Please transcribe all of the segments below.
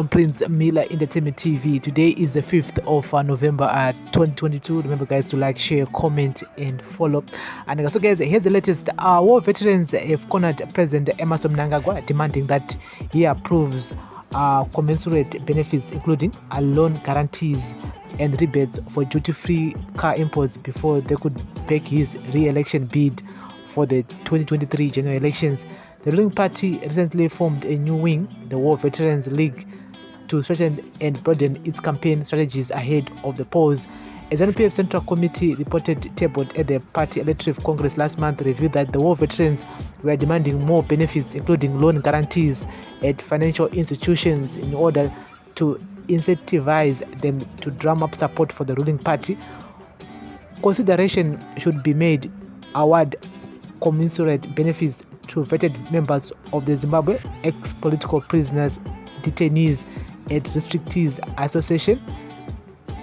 Prince Miller Entertainment TV. Today is the 5th of November 2022. Remember, guys, to like, share, comment, and follow. And so, guys, here's the latest. War veterans have cornered President Mnangagwa, demanding that he approves commensurate benefits, including loan guarantees and rebates for duty-free car imports before they could back his re-election bid for the 2023 general elections. The ruling party recently formed a new wing, the War Veterans League, to strengthen and broaden its campaign strategies ahead of the polls. As NPF Central Committee reported tabled at the party electoral congress last month, revealed that the war veterans were demanding more benefits, including loan guarantees at financial institutions, in order to incentivize them to drum up support for the ruling party. Consideration should be made award commensurate benefits to vetted members of the Zimbabwe ex-political prisoners, detainees, and restrictees association,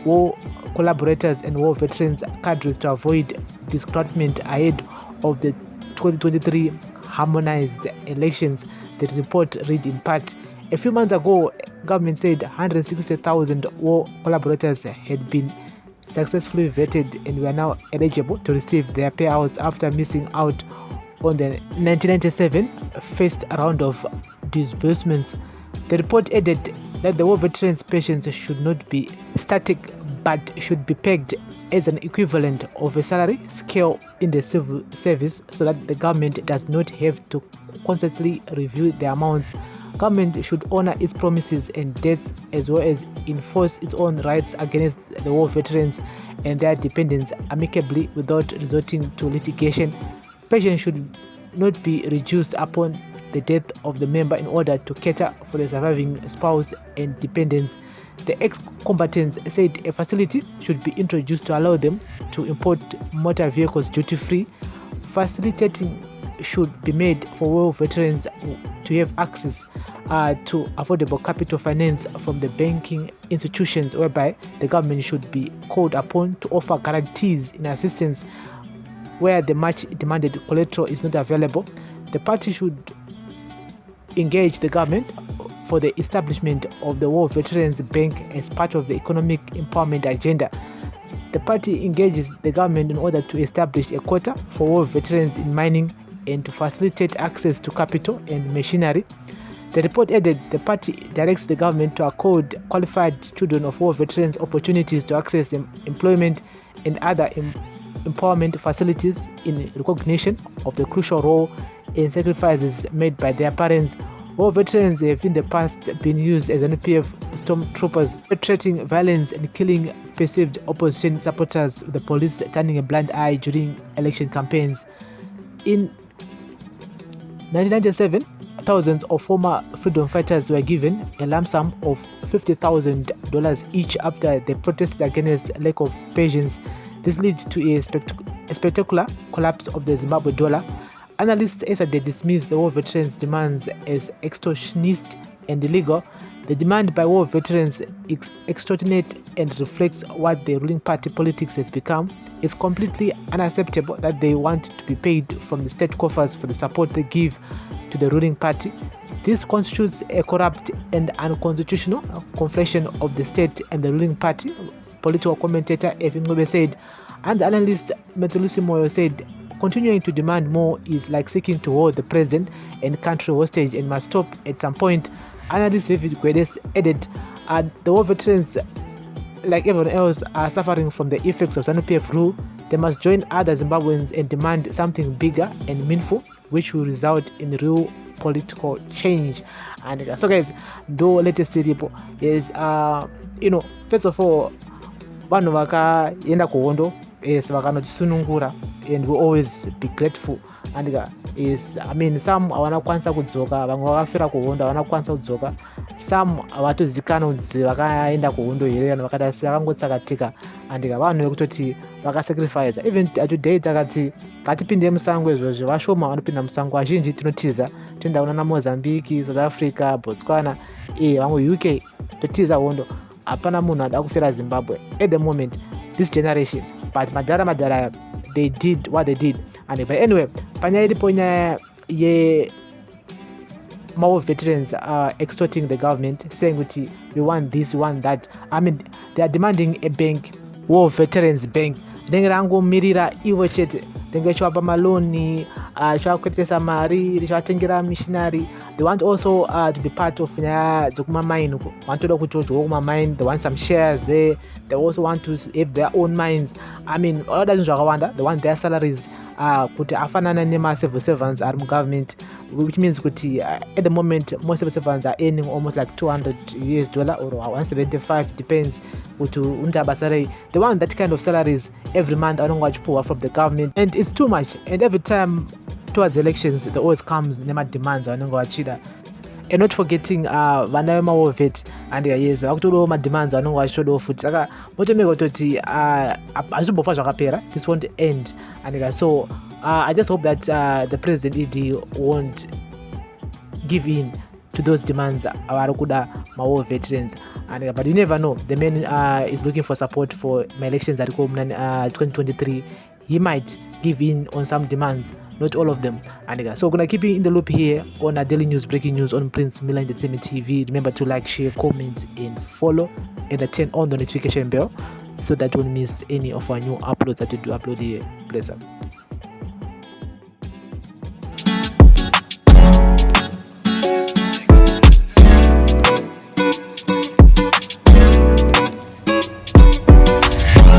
war collaborators, and war veterans cadres to avoid disgruntlement ahead of the 2023 harmonized elections. The report read in part, a few months ago, government said 160,000 war collaborators had been successfully vetted and were now eligible to receive their payouts after missing out on the 1997 first round of disbursements. The report added that the war veterans' pensions should not be static but should be pegged as an equivalent of a salary scale in the civil service, so that the government does not have to constantly review the amounts. Government should honor its promises and dates, as well as enforce its own rights against the war veterans and their dependents amicably without resorting to litigation. Pension should not be reduced upon the death of the member in order to cater for the surviving spouse and dependents. The ex-combatants said a facility should be introduced to allow them to import motor vehicles duty-free. Facilitating should be made for war veterans to have access to affordable capital finance from the banking institutions, whereby the government should be called upon to offer guarantees in assistance where the much demanded collateral is not available. The party should engage the government for the establishment of the War Veterans Bank as part of the economic empowerment agenda. The party engages the government in order to establish a quota for war veterans in mining and to facilitate access to capital and machinery. The report added the party directs the government to accord qualified children of war veterans opportunities to access employment and other empowerment facilities in recognition of the crucial role and sacrifices made by their parents. War veterans have in the past been used as NPF stormtroopers, perpetrating violence and killing perceived opposition supporters, with the police turning a blind eye during election campaigns. In 1997, thousands of former freedom fighters were given a lump sum of $50,000 each after they protested against lack of patience. This led to a spectacular collapse of the Zimbabwe dollar. Analysts yesterday dismissed the war veterans' demands as extortionist and illegal. The demand by war veterans is extortionate and reflects what the ruling party politics has become. It's completely unacceptable that they want to be paid from the state coffers for the support they give to the ruling party. This constitutes a corrupt and unconstitutional conflation of the state and the ruling party, political commentator Efin Ngobe said. And the analyst Methulusi Moyo said, continuing to demand more is like seeking to hold the president and country hostage and must stop at some point. Analyst David Guedes added, the war veterans, like everyone else, are suffering from the effects of ZANU-PF rule. They must join other Zimbabweans and demand something bigger and meaningful, which will result in real political change. And so, guys, the latest serial is, first of all, vanhu vakaenda kuhondo vakanotisunungura, and we always be grateful. And some havana kukwanisa kudzoka, vamwe vakafira kuhondo havana kukwanisa kudzoka, some havatozikanwa kuti vakaenda kuhondo here, vanhu vakati vakangotsakatika, and vanhu vekutoti vakasacrifice. Even today takati ngatipinde musango, izvozvo vashoma vanopinda musango, vazhinji tinotiza toenda kuna Mozambique, South Africa, Botswana, vamwe UK totiza hondo. Hapana munhu ada kufira Zimbabwe at the moment, this generation. But madara they did what they did. And but anyway, panya iripo nyaya more veterans are extorting the government, saying we want this, we want that. I mean, they are demanding a bank, war veterans bank. Mirira iwe chete chwapa maloni chwakuitesa mari chwatengera missionary. They want also to be part of nyaya dzekumamine. Want to kumamine. They want some shares there. They also want to have their own mines. I mean, all that is Rwanda. They want their salaries kuti afanana nema civil servants are government, which means kuti at the moment most civil servants are earning almost like $200 or 175, depends kuti untabasare. They want that kind of salaries every month. I don't want to pull from the government, and it's too much. And every time towards elections, there always comes nema demands. I don't go achida. And not forgetting vana vemawovet and yes akutoriwo mademands anonge achitoriwo futi saka motomeka kutoti hazvimbofa zvakapera. This won't end. And so I just hope that the president ED won't give in to those demands vari kuda mawo veterans. And but you never know, the man is looking for support for my elections that come 2023. He might give in on some demands, not all of them. And so gonna keep you in the loop here on our daily news, breaking news on Prince Miller Entertainment TV. Remember to like, share, comment, and follow, and turn on the notification bell so that you won't miss any of our new uploads that we do upload here. Bless up.